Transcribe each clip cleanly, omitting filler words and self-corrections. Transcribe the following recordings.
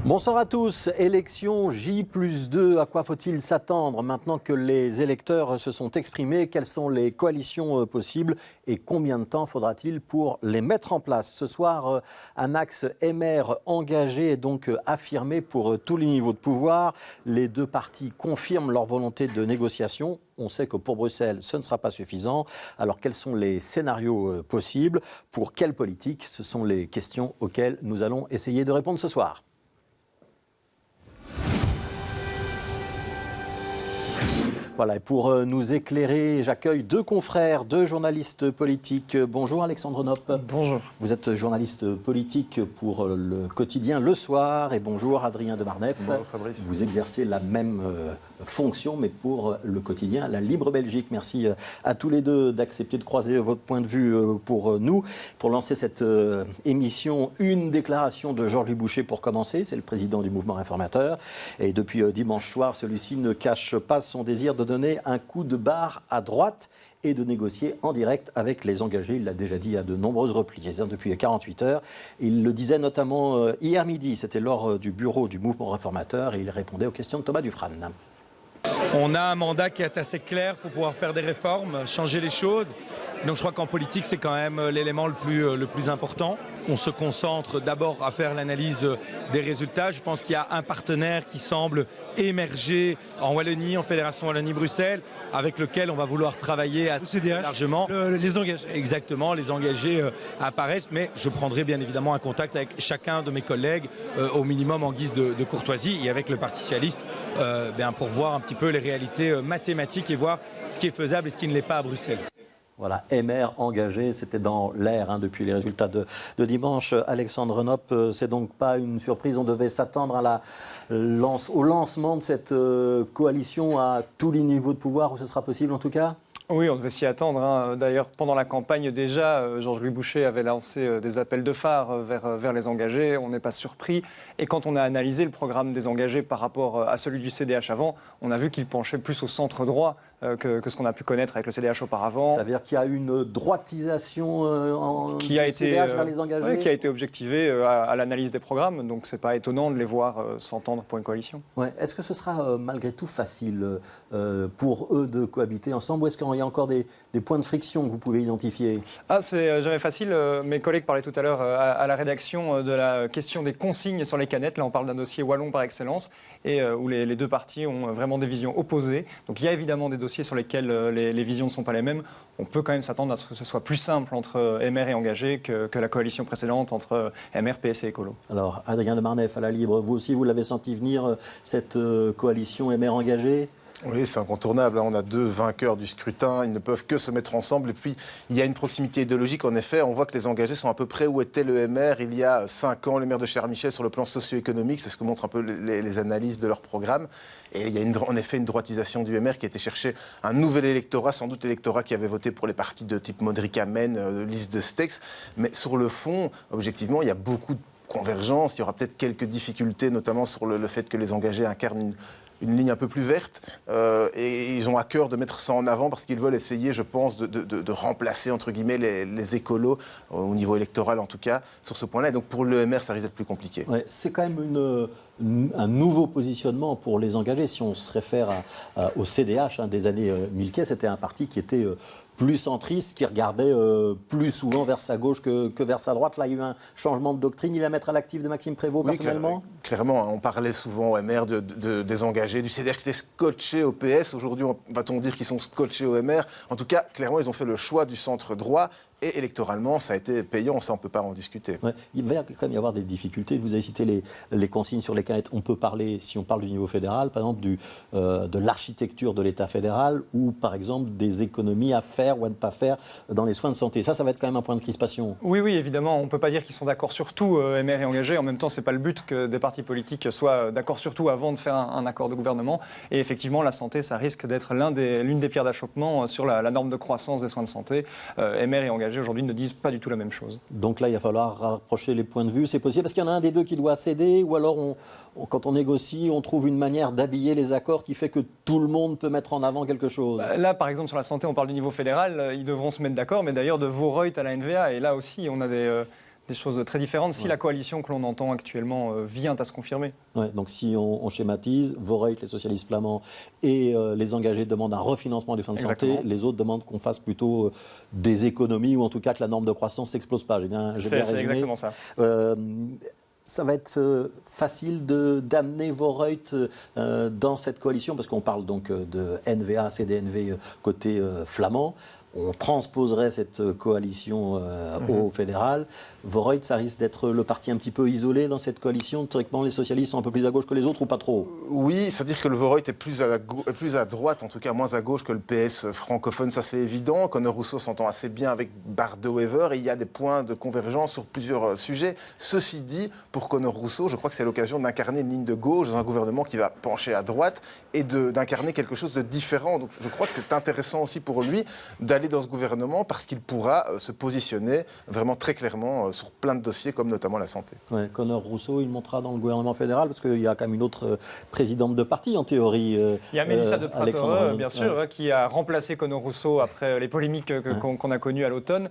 Bonsoir à tous. Élection J+2, à quoi faut-il s'attendre maintenant que les électeurs se sont exprimés? Quelles sont les coalitions possibles et combien de temps faudra-t-il pour les mettre en place? Ce soir, un axe MR engagé et donc affirmé pour tous les niveaux de pouvoir. Les deux partis confirment leur volonté de négociation. On sait que pour Bruxelles, ce ne sera pas suffisant. Alors, quels sont les scénarios possibles? Pour quelle politique? Ce sont les questions auxquelles nous allons essayer de répondre ce soir. Voilà, et pour nous éclairer, j'accueille deux confrères, deux journalistes politiques. Bonjour Alexandre Nopp. Bonjour. Vous êtes journaliste politique pour le quotidien Le Soir. Et bonjour Adrien de Marneffe. Bonjour Fabrice. Vous exercez la même fonction, mais pour le quotidien La Libre Belgique. Merci à tous les deux d'accepter de croiser votre point de vue pour nous. Pour lancer cette émission, une déclaration de Georges-Louis Boucher pour commencer. C'est le président du mouvement réformateur. Et depuis dimanche soir, celui-ci ne cache pas son désir de donner un coup de barre à droite et de négocier en direct avec les engagés. Il l'a déjà dit à de nombreuses reprises, depuis 48 heures. Il le disait notamment hier midi, c'était lors du bureau du mouvement réformateur, et il répondait aux questions de Thomas Dufrane. On a un mandat qui est assez clair pour pouvoir faire des réformes, changer les choses. Donc je crois qu'en politique, c'est quand même l'élément le plus important. On se concentre d'abord à faire l'analyse des résultats. Je pense qu'il y a un partenaire qui semble émerger en Wallonie, en Fédération Wallonie-Bruxelles, avec lequel on va vouloir travailler assez largement. Les engagés. Exactement, les engagés apparaissent, mais je prendrai bien évidemment un contact avec chacun de mes collègues, au minimum en guise de courtoisie, et avec le Parti socialiste, pour voir un petit peu les réalités mathématiques et voir ce qui est faisable et ce qui ne l'est pas à Bruxelles. Voilà, MR engagé, c'était dans l'air depuis les résultats de dimanche. Alexandre Nopp, c'est donc pas une surprise, on devait s'attendre au lancement de cette coalition à tous les niveaux de pouvoir, où ce sera possible en tout cas? Oui, on devait s'y attendre. D'ailleurs, pendant la campagne, déjà, Georges-Louis Boucher avait lancé des appels de phare vers les engagés. On n'est pas surpris. Et quand on a analysé le programme des engagés par rapport à celui du CDH avant, on a vu qu'il penchait plus au centre droit que ce qu'on a pu connaître avec le CDH auparavant. Ça veut dire qu'il y a une droitisation du CDH vers les engagés? Oui, qui a été objectivée à l'analyse des programmes. Donc, ce n'est pas étonnant de les voir s'entendre pour une coalition. Ouais. Est-ce que ce sera malgré tout facile pour eux de cohabiter ensemble, ou est-ce qu'il y a encore des points de friction que vous pouvez identifier? C'est jamais facile. Mes collègues parlaient tout à l'heure à la rédaction de la question des consignes sur les canettes. Là, on parle d'un dossier wallon par excellence, et où les deux partis ont vraiment des visions opposées. Donc il y a évidemment des dossiers sur lesquels les visions ne sont pas les mêmes. On peut quand même s'attendre à ce que ce soit plus simple entre MR et engagés que la coalition précédente entre MR, PS et Écolo. Alors, Adrien de Marneffe, à la Libre, vous aussi, vous l'avez senti venir, cette coalition MR engagée? Oui, c'est incontournable. On a deux vainqueurs du scrutin. Ils ne peuvent que se mettre ensemble. Et puis, il y a une proximité idéologique. En effet, on voit que les engagés sont à peu près où était le MR il y a 5 ans, le maire de Cher-Michel, sur le plan socio-économique. C'est ce que montrent un peu les analyses de leur programme. Et il y a en effet une droitisation du MR qui a été chercher un nouvel électorat, sans doute l'électorat qui avait voté pour les partis de type Modric-Amen, liste de Stex. Mais sur le fond, objectivement, il y a beaucoup de convergence. Il y aura peut-être quelques difficultés, notamment sur le fait que les engagés incarnent une ligne un peu plus verte, et ils ont à cœur de mettre ça en avant parce qu'ils veulent essayer, je pense, de remplacer, entre guillemets, les écolos, au niveau électoral en tout cas, sur ce point-là. Et donc pour le MR, ça risque d'être plus compliqué. Ouais, c'est quand même un nouveau positionnement pour les engagés. Si on se réfère au CDH des années 1000, c'était un parti qui était plus centriste, qui regardait plus souvent vers sa gauche que vers sa droite. Là, il y a eu un changement de doctrine. Il va mettre à l'actif de Maxime Prévost, personnellement? Clairement, on parlait souvent au MR des engagés, du CDR qui était scotché au PS. Aujourd'hui, va-t-on dire qu'ils sont scotchés au MR? En tout cas, clairement, ils ont fait le choix du centre droit. Et électoralement, ça a été payant, ça on ne peut pas en discuter. Ouais, il va quand même y avoir des difficultés. Vous avez cité les consignes sur les canettes. On peut parler, si on parle du niveau fédéral, par exemple de l'architecture de l'État fédéral, ou par exemple des économies à faire ou à ne pas faire dans les soins de santé. Ça va être quand même un point de crispation. Oui, évidemment, on ne peut pas dire qu'ils sont d'accord sur tout, MR et engagés. En même temps, ce n'est pas le but que des partis politiques soient d'accord sur tout avant de faire un accord de gouvernement. Et effectivement, la santé, ça risque d'être l'une des pierres d'achoppement sur la norme de croissance des soins de santé. MR et engagés aujourd'hui ne disent pas du tout la même chose. Donc là, il va falloir rapprocher les points de vue. C'est possible parce qu'il y en a un des deux qui doit céder, ou alors quand on négocie, on trouve une manière d'habiller les accords qui fait que tout le monde peut mettre en avant quelque chose. Là, par exemple, sur la santé, on parle du niveau fédéral. Ils devront se mettre d'accord, mais d'ailleurs de Vorreut à la NVA. Et là aussi, on a des choses très différentes si la coalition que l'on entend actuellement vient à se confirmer. Ouais, donc si on schématise, Vorreut, les socialistes flamands et les engagés demandent un refinancement des fins de santé, les autres demandent qu'on fasse plutôt des économies ou en tout cas que la norme de croissance n'explose pas. J'ai bien résumé. C'est exactement ça. Ça va être facile d'amener Vorreut dans cette coalition, parce qu'on parle donc de NVA, CDNV côté flamand. On transposerait cette coalition au fédéral. Vorreut, ça risque d'être le parti un petit peu isolé dans cette coalition. Théoriquement, les socialistes sont un peu plus à gauche que les autres ou pas trop? Oui, c'est-à-dire que le Vorreut est plus à droite, en tout cas moins à gauche que le PS francophone, ça c'est évident. Conor Rousseau s'entend assez bien avec Bart De Wever et il y a des points de convergence sur plusieurs sujets. Ceci dit, pour Conor Rousseau, je crois que c'est l'occasion d'incarner une ligne de gauche dans un gouvernement qui va pencher à droite et d'incarner quelque chose de différent. Donc je crois que c'est intéressant aussi pour lui d'aller dans ce gouvernement parce qu'il pourra se positionner vraiment très clairement sur plein de dossiers comme notamment la santé. Ouais, Conor Rousseau, il montera dans le gouvernement fédéral parce qu'il y a quand même une autre présidente de parti en théorie. Il y a Mélissa de Pratera, bien sûr, qui a remplacé Conor Rousseau après les polémiques qu'on a connues à l'automne.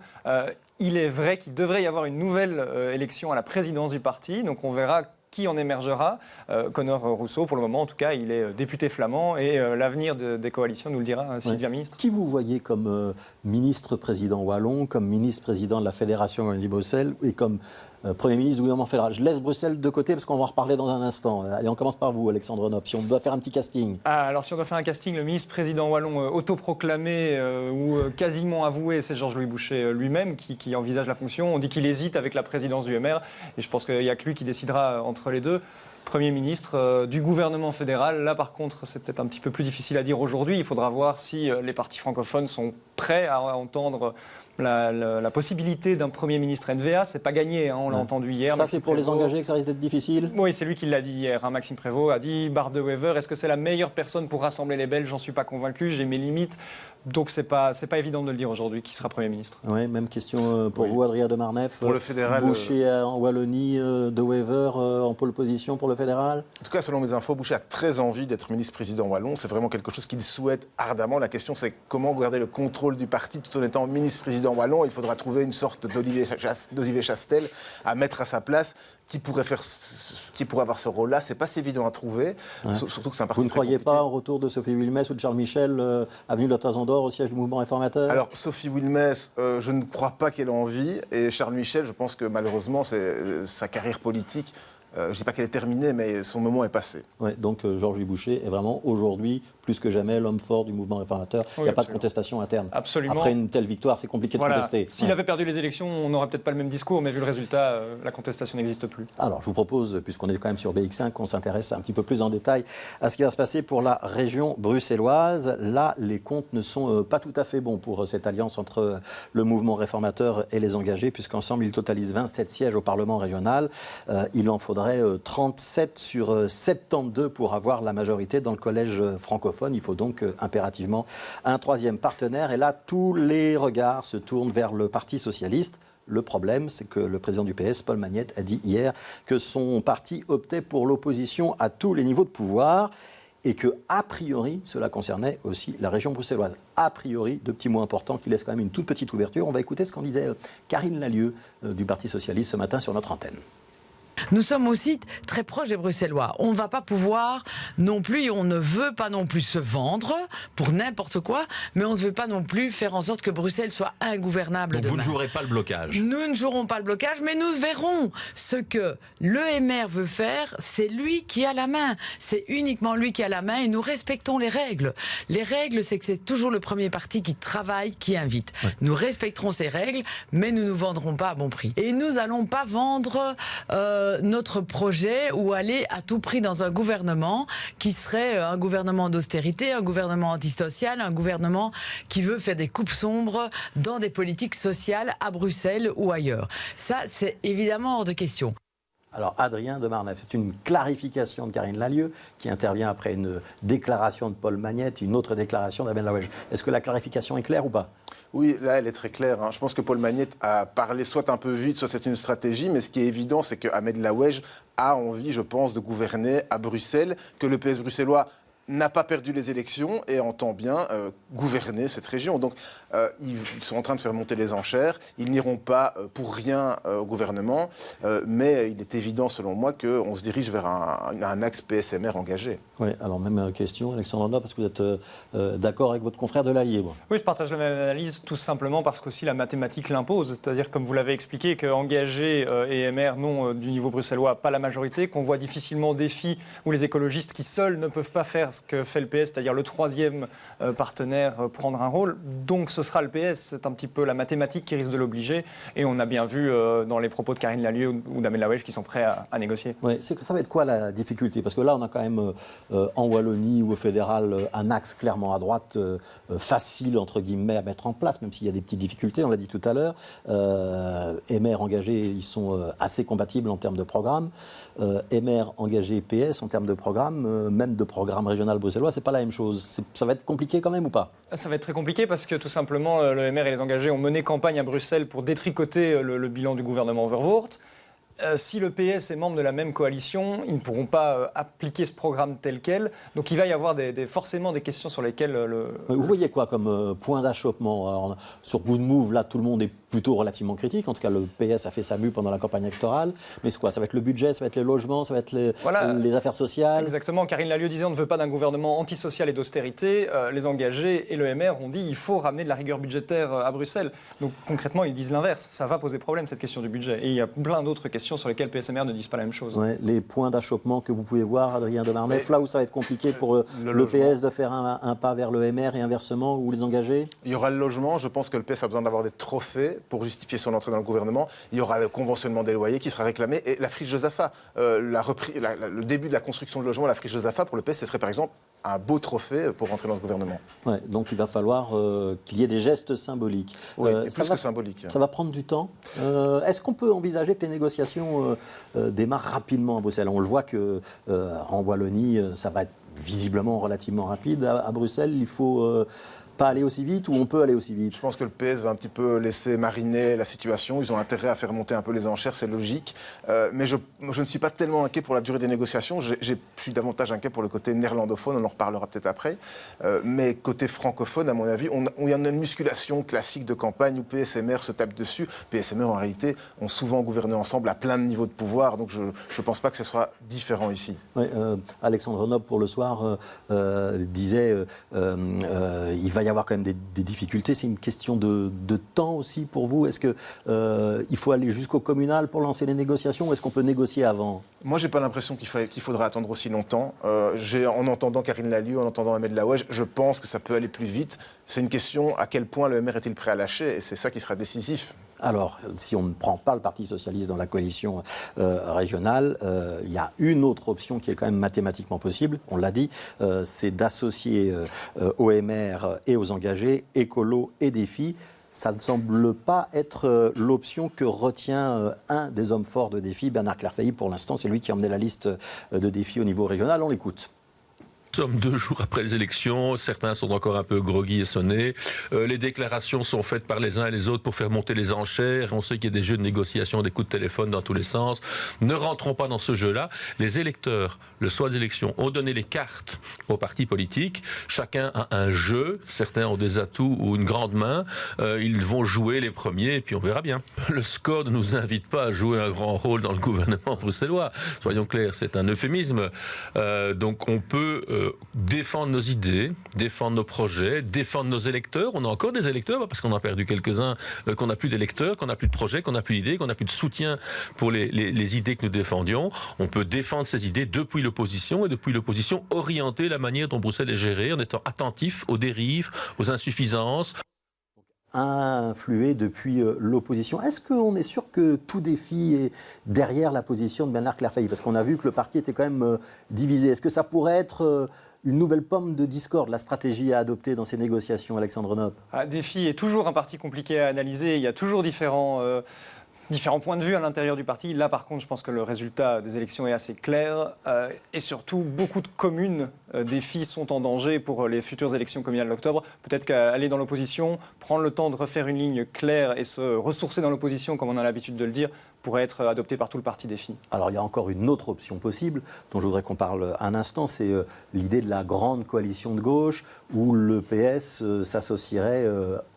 Il est vrai qu'il devrait y avoir une nouvelle élection à la présidence du parti, donc on verra qui en émergera. Conor Rousseau, pour le moment, en tout cas, il est député flamand et l'avenir des coalitions nous le dira s'il devient ministre. Qui vous voyez comme ministre-président wallon, comme ministre-président de la Fédération Wallonie-Bruxelles et comme Premier ministre du gouvernement fédéral? Je laisse Bruxelles de côté parce qu'on va en reparler dans un instant. Allez, on commence par vous, Alexandre Nopp, si on doit faire un petit casting. Alors, si on doit faire un casting, le ministre-président wallon autoproclamé ou quasiment avoué, c'est Georges-Louis Boucher lui-même qui envisage la fonction. On dit qu'il hésite avec la présidence du MR et je pense qu'il n'y a que lui qui décidera entre les deux. Premier ministre du gouvernement fédéral. Là, par contre, c'est peut-être un petit peu plus difficile à dire aujourd'hui. Il faudra voir si les partis francophones sont prêts à entendre la possibilité d'un Premier ministre NVA. C'est pas gagné, on l'a entendu hier. Ça, c'est pour les engagés que ça risque d'être difficile? Oui, c'est lui qui l'a dit hier. Maxime Prévost a dit, Bart De Wever, est-ce que c'est la meilleure personne pour rassembler les Belges? J'en suis pas convaincu, j'ai mes limites. Donc c'est pas évident de le dire aujourd'hui qui sera Premier ministre. Oui, même question pour vous, Adrien de Marneffe. Pour le fédéral, Boucher en Wallonie, De Wever en pole position pour le fédéral? En tout cas, selon mes infos, Boucher a très envie d'être ministre-président wallon. C'est vraiment quelque chose qu'il souhaite ardemment. La question, c'est comment garder le contrôle du parti tout en étant ministre-président wallon. Il faudra trouver une sorte d'Olivier Chastel à mettre à sa place. Qui pourrait avoir ce rôle-là, c'est pas si évident à trouver. Surtout que c'est un parti. Vous ne croyez compliqué. pas au retour de Sophie Wilmès ou de Charles Michel, avenue de Tazandor, au siège du mouvement réformateur? Alors, Sophie Wilmès, je ne crois pas qu'elle ait envie. Et Charles Michel, je pense que malheureusement, sa carrière politique, je ne dis pas qu'elle est terminée, mais son moment est passé. Ouais, donc Georges-Louis Boucher est vraiment aujourd'hui, plus que jamais, l'homme fort du mouvement réformateur. Il n'y a pas de contestation interne. Absolument. Après une telle victoire, c'est compliqué de contester. S'il avait perdu les élections, on n'aurait peut-être pas le même discours, mais vu le résultat, la contestation n'existe plus. Alors, je vous propose, puisqu'on est quand même sur BX5, qu'on s'intéresse un petit peu plus en détail à ce qui va se passer pour la région bruxelloise. Là, les comptes ne sont pas tout à fait bons pour cette alliance entre le mouvement réformateur et les engagés, puisqu'ensemble, ils totalisent 27 sièges au Parlement régional. Il en faudrait 37 sur 72 pour avoir la majorité dans le collège francophone. Il faut donc impérativement un troisième partenaire. Et là, tous les regards se tournent vers le Parti socialiste. Le problème, c'est que le président du PS, Paul Magnette, a dit hier que son parti optait pour l'opposition à tous les niveaux de pouvoir et que, a priori, cela concernait aussi la région bruxelloise. A priori, deux petits mots importants qui laissent quand même une toute petite ouverture. On va écouter ce qu'en disait Karine Lallieu du Parti socialiste ce matin sur notre antenne. Nous sommes aussi très proches des Bruxellois. On ne va pas pouvoir non plus, on ne veut pas non plus se vendre pour n'importe quoi, mais on ne veut pas non plus faire en sorte que Bruxelles soit ingouvernable. Donc demain. vous ne jouerez pas le blocage? Nous ne jouerons pas le blocage, mais nous verrons ce que le MR veut faire. C'est lui qui a la main. C'est uniquement lui qui a la main et nous respectons les règles. Les règles, c'est que c'est toujours le premier parti qui travaille, qui invite. Ouais. Nous respecterons ces règles, mais nous ne nous vendrons pas à bon prix. Et nous n'allons pas vendre notre projet ou aller à tout prix dans un gouvernement qui serait un gouvernement d'austérité, un gouvernement antisocial, un gouvernement qui veut faire des coupes sombres dans des politiques sociales à Bruxelles ou ailleurs. Ça, c'est évidemment hors de question. Alors, Adrien de Marneffe, c'est une clarification de Karine Lallieu qui intervient après une déclaration de Paul Magnette, une autre déclaration d'Ahmed Laouedj. Est-ce que la clarification est claire ou pas? Oui, là, elle est très claire. Je pense que Paul Magnette a parlé soit un peu vite, soit c'est une stratégie, mais ce qui est évident, c'est que Ahmed Laouedj a envie, je pense, de gouverner à Bruxelles, que le PS bruxellois n'a pas perdu les élections et entend bien gouverner cette région. Donc, Ils sont en train de faire monter les enchères. Ils n'iront pas pour rien au gouvernement. Mais il est évident, selon moi, qu'on se dirige vers un axe PSMR engagé. Oui, alors même question, Alexandre Renop, parce que vous êtes d'accord avec votre confrère de la Libre. Oui, je partage la même analyse, tout simplement parce qu'aussi la mathématique l'impose. C'est-à-dire, comme vous l'avez expliqué, qu'engagé et MR n'ont du niveau bruxellois pas la majorité, qu'on voit difficilement Défi ou les écologistes qui seuls ne peuvent pas faire ce que fait le PS, c'est-à-dire le troisième partenaire prendre un rôle. Donc ce sera le PS, c'est un petit peu la mathématique qui risque de l'obliger. Et on a bien vu dans les propos de Karine Lallieu ou d'Amel Lawège qui sont prêts à négocier. Oui, ça va être quoi la difficulté? Parce que là, on a quand même en Wallonie ou au fédéral un axe clairement à droite, facile entre guillemets à mettre en place, même s'il y a des petites difficultés, on l'a dit tout à l'heure. MR engagés, ils sont assez compatibles en termes de programme. MR engagé PS en termes de programme, même de programme régional bruxellois, c'est pas la même chose. Ça va être compliqué quand même ou pas? Ça va être très compliqué parce que tout simplement le MR et les engagés ont mené campagne à Bruxelles pour détricoter le bilan du gouvernement Verwoerd. Si le PS est membre de la même coalition, ils ne pourront pas appliquer ce programme tel quel. Donc il va y avoir forcément des questions sur lesquelles... Vous voyez quoi comme point d'achoppement? Alors, sur Good Move, là, tout le monde est plutôt relativement critique. En tout cas, le PS a fait sa mue pendant la campagne électorale. Mais c'est quoi? Ça va être le budget, ça va être les logements, ça va être les affaires sociales? Exactement. Karine Lallieu disait on ne veut pas d'un gouvernement antisocial et d'austérité. Les engagés et le MR ont dit il faut ramener de la rigueur budgétaire à Bruxelles. Donc concrètement, ils disent l'inverse. Ça va poser problème, cette question du budget. Et il y a plein d'autres questions sur lesquelles PSMR ne disent pas la même chose. Ouais, les points d'achoppement que vous pouvez voir, Adrien de Marneffe, là où ça va être compliqué pour le PS de faire un pas vers le MR et inversement, ou les engagés? Il y aura le logement. Je pense que le PS a besoin d'avoir des trophées pour justifier son entrée dans le gouvernement. Il y aura le conventionnement des loyers qui sera réclamé et la friche Josaphat. Le début de la construction de logements à la friche Josaphat, pour le PS, ce serait par exemple un beau trophée pour rentrer dans ce gouvernement. Ouais, donc il va falloir qu'il y ait des gestes symboliques. Oui, plus que symboliques. Ça va prendre du temps. Est-ce qu'on peut envisager que les négociations démarrent rapidement à Bruxelles? On le voit qu'en Wallonie, ça va être visiblement relativement rapide. À Bruxelles, il faut... pas aller aussi vite, ou on peut aller aussi vite? Je pense que le PS va un petit peu laisser mariner la situation. Ils ont intérêt à faire monter un peu les enchères, c'est logique. Mais je ne suis pas tellement inquiet pour la durée des négociations. Je suis davantage inquiet pour le côté néerlandophone, on en reparlera peut-être après. Mais côté francophone, à mon avis, il y en a une musculation classique de campagne où PSMR se tape dessus. PSMR, en réalité, ont souvent gouverné ensemble à plein de niveaux de pouvoir. Donc je ne pense pas que ce soit différent ici. Oui, Alexandre Renop, pour le soir, disait il va y avoir quand même des difficultés. C'est une question de temps aussi pour vous. Est-ce qu'il faut aller jusqu'au communal pour lancer les négociations, ou est-ce qu'on peut négocier avant? Moi, je n'ai pas l'impression qu'il faudra attendre aussi longtemps. En entendant Karine Lallieu, en entendant Amel Lawège, je pense que ça peut aller plus vite. C'est une question à quel point le MR est-il prêt à lâcher, et c'est ça qui sera décisif. Alors, si on ne prend pas le Parti socialiste dans la coalition régionale, il y a une autre option qui est quand même mathématiquement possible, on l'a dit, c'est d'associer aux MR et aux engagés, écolo et défi. Ça ne semble pas être l'option que retient un des hommes forts de Défi, Bernard Clairfailly. Pour l'instant, c'est lui qui a emmené la liste de Défi au niveau régional. On l'écoute. Nous sommes 2 jours après les élections, certains sont encore un peu groggy et sonnés. Les déclarations sont faites par les uns et les autres pour faire monter les enchères. On sait qu'il y a des jeux de négociation, des coups de téléphone dans tous les sens. Ne rentrons pas dans ce jeu-là. Les électeurs, le soir des élections, ont donné les cartes aux partis politiques. Chacun a un jeu. Certains ont des atouts ou une grande main. Ils vont jouer les premiers et puis on verra bien. Le score ne nous invite pas à jouer un grand rôle dans le gouvernement bruxellois. Soyons clairs, c'est un euphémisme. Donc on peut... défendre nos idées, défendre nos projets, défendre nos électeurs. On a encore des électeurs parce qu'on a perdu quelques-uns, qu'on n'a plus d'électeurs, qu'on n'a plus de projets, qu'on n'a plus d'idées, qu'on n'a plus de soutien pour les idées que nous défendions. On peut défendre ces idées depuis l'opposition et depuis l'opposition orienter la manière dont Bruxelles est gérée en étant attentif aux dérives, aux insuffisances. Influé depuis l'opposition. Est-ce qu'on est sûr que tout Défi est derrière la position de Bernard Clairfailly? Parce qu'on a vu que le parti était quand même divisé. Est-ce que ça pourrait être une nouvelle pomme de discorde, la stratégie à adopter dans ces négociations, Alexandre Renop? Défi est toujours un parti compliqué à analyser. Il y a toujours différents points de vue à l'intérieur du parti. Là, par contre, je pense que le résultat des élections est assez clair. Et surtout, beaucoup de communes Défi sont en danger pour les futures élections communales d'octobre. Peut-être qu'aller dans l'opposition, prendre le temps de refaire une ligne claire et se ressourcer dans l'opposition, comme on a l'habitude de le dire, pourrait être adopté par tout le parti des filles. Alors il y a encore une autre option possible dont je voudrais qu'on parle un instant, c'est l'idée de la grande coalition de gauche où le PS s'associerait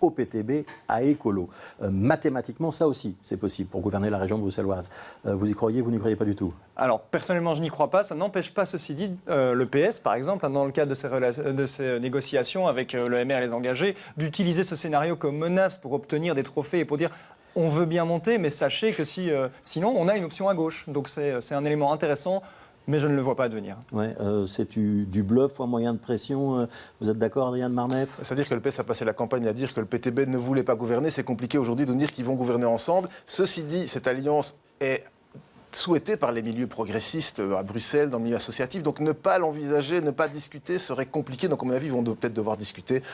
au PTB à Écolo. Mathématiquement, ça aussi, c'est possible pour gouverner la région bruxelloise. Vous y croyez, vous n'y croyez pas du tout? Alors, personnellement, je n'y crois pas. Ça n'empêche pas, ceci dit, le PS, par exemple, dans le cadre de ces négociations avec le MR et les engagés, d'utiliser ce scénario comme menace pour obtenir des trophées et pour dire on veut bien monter, mais sachez que sinon, on a une option à gauche. Donc, c'est un élément intéressant. Mais je ne le vois pas advenir. Ouais, c'est du bluff ou un moyen de pression. Vous êtes d'accord, Adrien de Marneffe? C'est-à-dire que le PS a passé la campagne à dire que le PTB ne voulait pas gouverner. C'est compliqué aujourd'hui de nous dire qu'ils vont gouverner ensemble. Ceci dit, cette alliance est souhaitée par les milieux progressistes à Bruxelles, dans le milieu associatif. Donc ne pas l'envisager, ne pas discuter serait compliqué. Donc à mon avis, ils vont peut-être devoir discuter,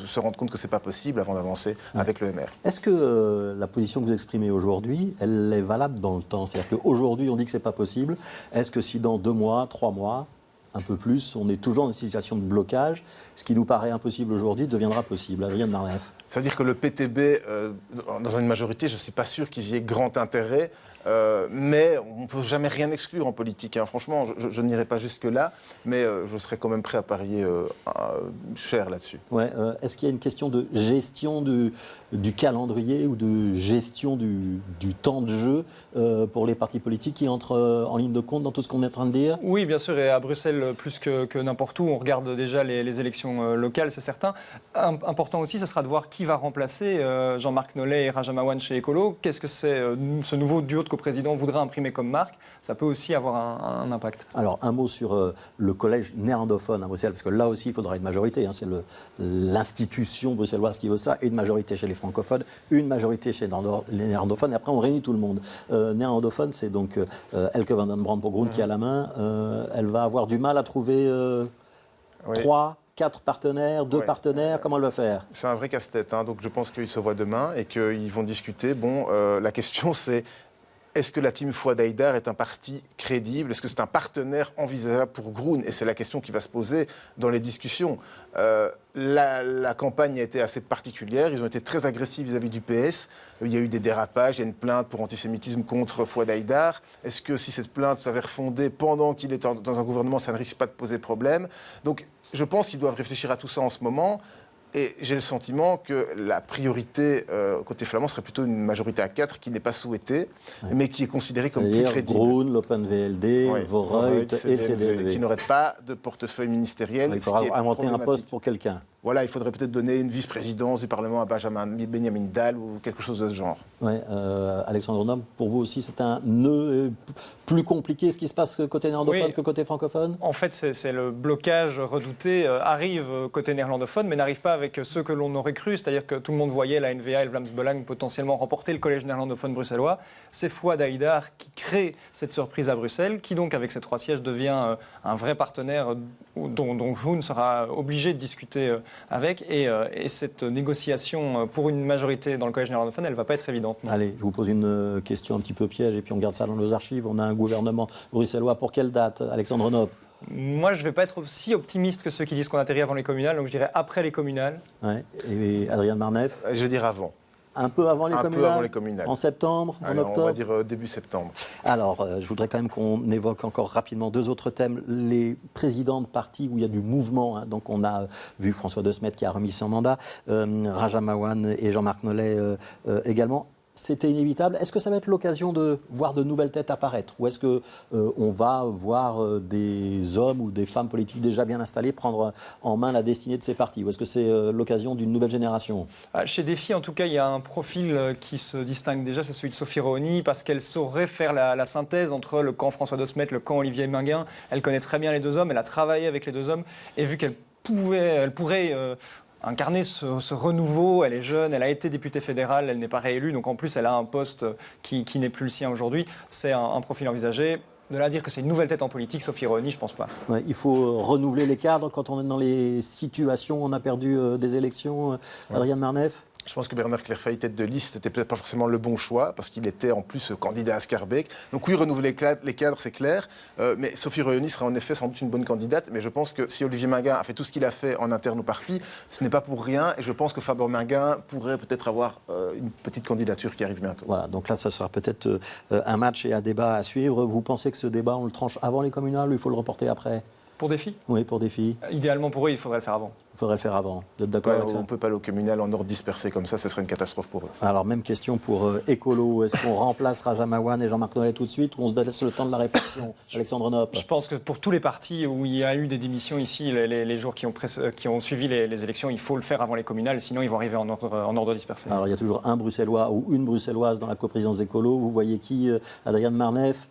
se rendre compte que ce n'est pas possible avant d'avancer avec le MR. Est-ce que la position que vous exprimez aujourd'hui, elle est valable dans le temps? C'est-à-dire qu'aujourd'hui, on dit que ce n'est pas possible. Est-ce que si dans 2 mois, 3 mois, un peu plus, on est toujours dans une situation de blocage, ce qui nous paraît impossible aujourd'hui deviendra possible? Adrien de Marneffe. C'est-à-dire que le PTB, dans une majorité, je ne suis pas sûr qu'ils y aient grand intérêt. Mais on ne peut jamais rien exclure en politique. Hein. Franchement, je n'irai pas jusque-là, mais je serais quand même prêt à parier cher là-dessus. Ouais, est-ce qu'il y a une question de gestion du calendrier ou de gestion du temps de jeu pour les partis politiques qui entrent en ligne de compte dans tout ce qu'on est en train de dire? Oui, bien sûr, et à Bruxelles, plus que n'importe où, on regarde déjà les élections locales, c'est certain. Important aussi, ce sera de voir qui va remplacer Jean-Marc Nollet et Raja Mawan chez Écolo. Qu'est-ce que c'est ce nouveau duo de président voudrait imprimer comme marque, ça peut aussi avoir un impact. Alors, un mot sur le collège néerlandophone à Bruxelles, parce que là aussi, il faudra une majorité. Hein, c'est l'institution bruxelloise qui veut ça, une majorité chez les francophones, une majorité chez les néerlandophones, et après, on réunit tout le monde. Néerlandophone, c'est donc Elke van den Brand pour Groen qui a la main. Elle va avoir du mal à trouver 3, 4 partenaires, 2 partenaires, comment elle va faire? C'est un vrai casse-tête, hein, donc je pense qu'ils se voient demain et qu'ils vont discuter. Bon, la question c'est... Est-ce que la team Fouad Haïdar est un parti crédible? Est-ce que c'est un partenaire envisageable pour Groen? Et c'est la question qui va se poser dans les discussions. La campagne a été assez particulière. Ils ont été très agressifs vis-à-vis du PS. Il y a eu des dérapages, il y a une plainte pour antisémitisme contre Fouad Haïdar. Est-ce que si cette plainte s'avère fondée pendant qu'il est dans un gouvernement, ça ne risque pas de poser problème? Donc je pense qu'ils doivent réfléchir à tout ça en ce moment. Et j'ai le sentiment que la priorité côté flamand serait plutôt une majorité à 4 qui n'est pas souhaitée, mais qui est considérée comme plus crédible. Groen, l'Open VLD, Vooruit et le CDLV. Qui n'aurait pas de portefeuille ministériel. Il faudra inventer un poste pour quelqu'un. Voilà, il faudrait peut-être donner une vice-présidence du Parlement à Benjamin Dahl ou quelque chose de ce genre. Ouais, Alexandre Nom, pour vous aussi, c'est un nœud plus compliqué ce qui se passe côté néerlandophone que côté francophone? En fait, c'est le blocage redouté arrive côté néerlandophone, mais n'arrive pas avec ceux que l'on aurait cru. C'est-à-dire que tout le monde voyait la NVA et le Vlaams Belang potentiellement remporter le collège néerlandophone bruxellois. C'est Fouad Haïdar qui crée cette surprise à Bruxelles, qui donc, avec ses 3 sièges, devient un vrai partenaire dont Groen sera obligé de discuter avec. Et cette négociation pour une majorité dans le collège néerlandophone, elle ne va pas être évidente. Non. Allez, je vous pose une question un petit peu piège et puis on garde ça dans nos archives. On a un gouvernement bruxellois. Pour quelle date, Alexandre Knoop? Moi, je ne vais pas être aussi optimiste que ceux qui disent qu'on atterrit avant les communales, donc je dirais après les communales. Ouais. Et Adrien de Marneffe? Je vais dire avant. Un peu avant les communales? Un peu avant les communales. En septembre? En octobre? On va dire début septembre. Alors, je voudrais quand même qu'on évoque encore rapidement 2 autres thèmes. Les présidents de partis où il y a du mouvement. Hein. Donc, on a vu François De Smet qui a remis son mandat, Raja Mawan et Jean-Marc Nollet également. C'était inévitable. Est-ce que ça va être l'occasion de voir de nouvelles têtes apparaître? Ou est-ce qu'on va voir des hommes ou des femmes politiques déjà bien installés prendre en main la destinée de ces partis? Ou est-ce que c'est l'occasion d'une nouvelle génération? Chez Défi, en tout cas, il y a un profil qui se distingue déjà, c'est celui de Sophie Rohony, parce qu'elle saurait faire la synthèse entre le camp François De Smet, le camp Olivier Minguin. Elle connaît très bien les 2 hommes, elle a travaillé avec les 2 hommes, et vu qu'elle pourrait incarner ce renouveau, elle est jeune, elle a été députée fédérale, elle n'est pas réélue, donc en plus elle a un poste qui n'est plus le sien aujourd'hui. C'est un profil envisagé. De là à dire que c'est une nouvelle tête en politique, Sophie Rohony, je ne pense pas. Ouais, il faut renouveler les cadres quand on est dans les situations, on a perdu des élections. Adrien de Marneffe? Je pense que Bernard Clairfayt, tête de liste, c'était peut-être pas forcément le bon choix, parce qu'il était en plus candidat à Schaerbeek. Donc oui, renouveler les cadres, c'est clair. Mais Sophie Reyoni sera en effet sans doute une bonne candidate. Mais je pense que si Olivier Minguin a fait tout ce qu'il a fait en interne au parti, ce n'est pas pour rien. Et je pense que Fabre Minguin pourrait peut-être avoir une petite candidature qui arrive bientôt. Voilà, donc là, ça sera peut-être un match et un débat à suivre. Vous pensez que ce débat, on le tranche avant les communales ou il faut le reporter après? Pour des filles? Oui, pour des filles. Idéalement pour eux, il faudrait le faire avant. Il faudrait le faire avant. Vous êtes d'accord avec ça? On ne peut pas aller au communal en ordre dispersé comme ça, ce serait une catastrophe pour eux. Alors, même question pour Écolo. Est-ce qu'on remplace Raja Mawan et Jean-Marc Nollet tout de suite ou on se laisse le temps de la réflexion? Alexandre Nopp. Je pense que pour tous les partis où il y a eu des démissions ici, les jours qui ont suivi les élections, il faut le faire avant les communales, sinon ils vont arriver en ordre dispersé. Alors, il y a toujours un Bruxellois ou une Bruxelloise dans la coprésidence Écolo. Vous voyez qui? Adrienne Marneffe?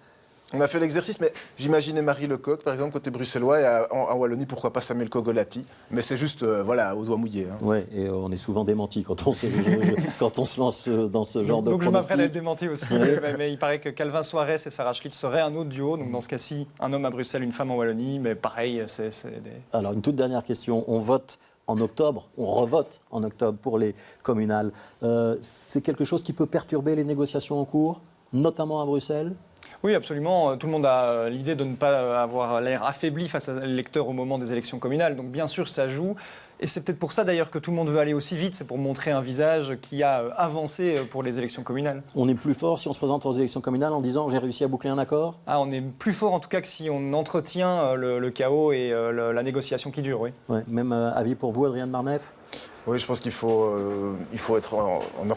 On a fait l'exercice, mais j'imaginais Marie Lecoq, par exemple, côté bruxellois, et en Wallonie, pourquoi pas Samuel Kogolati. Mais c'est juste, voilà, au doigt mouillé. Hein. Oui, et on est souvent démenti quand on se lance dans ce genre de Donc je pronostic. m'apprête à être démenti aussi. mais il paraît que Calvin Soares et Sarah Schlitz seraient un autre duo. Donc dans ce cas-ci, un homme à Bruxelles, une femme en Wallonie. Mais pareil, c'est des... Alors, une toute dernière question. On vote en octobre, on revote en octobre pour les communales. C'est quelque chose qui peut perturber les négociations en cours, notamment à Bruxelles? Oui, absolument. Tout le monde a l'idée de ne pas avoir l'air affaibli face à l'électeur au moment des élections communales. Donc bien sûr, ça joue. Et c'est peut-être pour ça d'ailleurs que tout le monde veut aller aussi vite. C'est pour montrer un visage qui a avancé pour les élections communales. On est plus fort si on se présente aux élections communales en disant « j'ai réussi à boucler un accord ». On est plus fort en tout cas que si on entretient le chaos et la négociation qui dure, oui. Ouais, même avis pour vous, Adrienne Marneffe? Oui, je pense qu'il faut être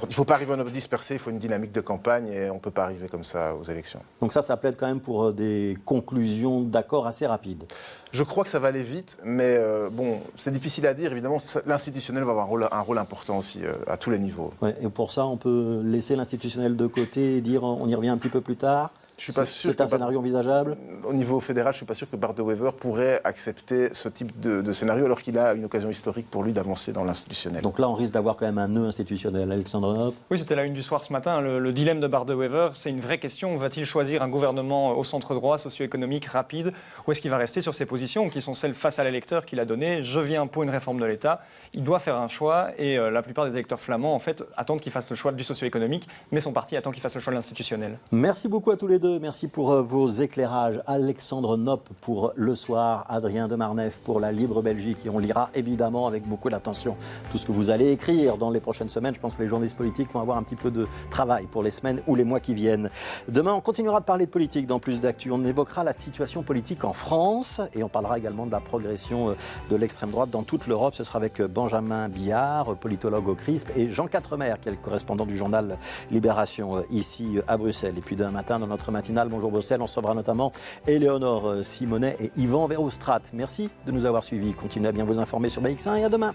il faut pas arriver en ordre dispersé, il faut une dynamique de campagne et on ne peut pas arriver comme ça aux élections. Donc ça plaide quand même pour des conclusions d'accord assez rapides. Je crois que ça va aller vite, mais bon, c'est difficile à dire. Évidemment, l'institutionnel va avoir un rôle important aussi à tous les niveaux. Ouais, et pour ça, on peut laisser l'institutionnel de côté et dire on y revient un petit peu plus tard. Je suis pas sûr c'est un scénario envisageable? Au niveau fédéral, je ne suis pas sûr que Bart de Wever pourrait accepter ce type de scénario alors qu'il a une occasion historique pour lui d'avancer dans l'institutionnel. Donc là, on risque d'avoir quand même un nœud institutionnel. Alexandre Nopp? Oui, c'était la une du soir ce matin. Le dilemme de Bart de Wever, c'est une vraie question. Va-t-il choisir un gouvernement au centre droit, socio-économique, rapide, ou est-ce qu'il va rester sur ses positions, qui sont celles face à l'électeur qu'il a données? Je viens pour une réforme de l'État. Il doit faire un choix et la plupart des électeurs flamands, en fait, attendent qu'il fasse le choix du socio-économique, mais son parti attend qu'il fasse le choix de l'institutionnel. Merci beaucoup à tous les deux. Merci pour vos éclairages. Alexandre Nopp pour Le Soir, Adrien de Marneffe pour La Libre Belgique. Et on lira évidemment avec beaucoup d'attention tout ce que vous allez écrire dans les prochaines semaines. Je pense que les journalistes politiques vont avoir un petit peu de travail pour les semaines ou les mois qui viennent. Demain, on continuera de parler de politique dans Plus d'Actu. On évoquera la situation politique en France et on parlera également de la progression de l'extrême droite dans toute l'Europe. Ce sera avec Benjamin Billard, politologue au CRISP, et Jean Quatremer, qui est le correspondant du journal Libération ici à Bruxelles. Et puis demain matin, dans notre matinale Bonjour Bruxelles, on recevra notamment Éléonore Simonet et Yvan Verhofstadt. Merci de nous avoir suivis. Continuez à bien vous informer sur BX1 et à demain.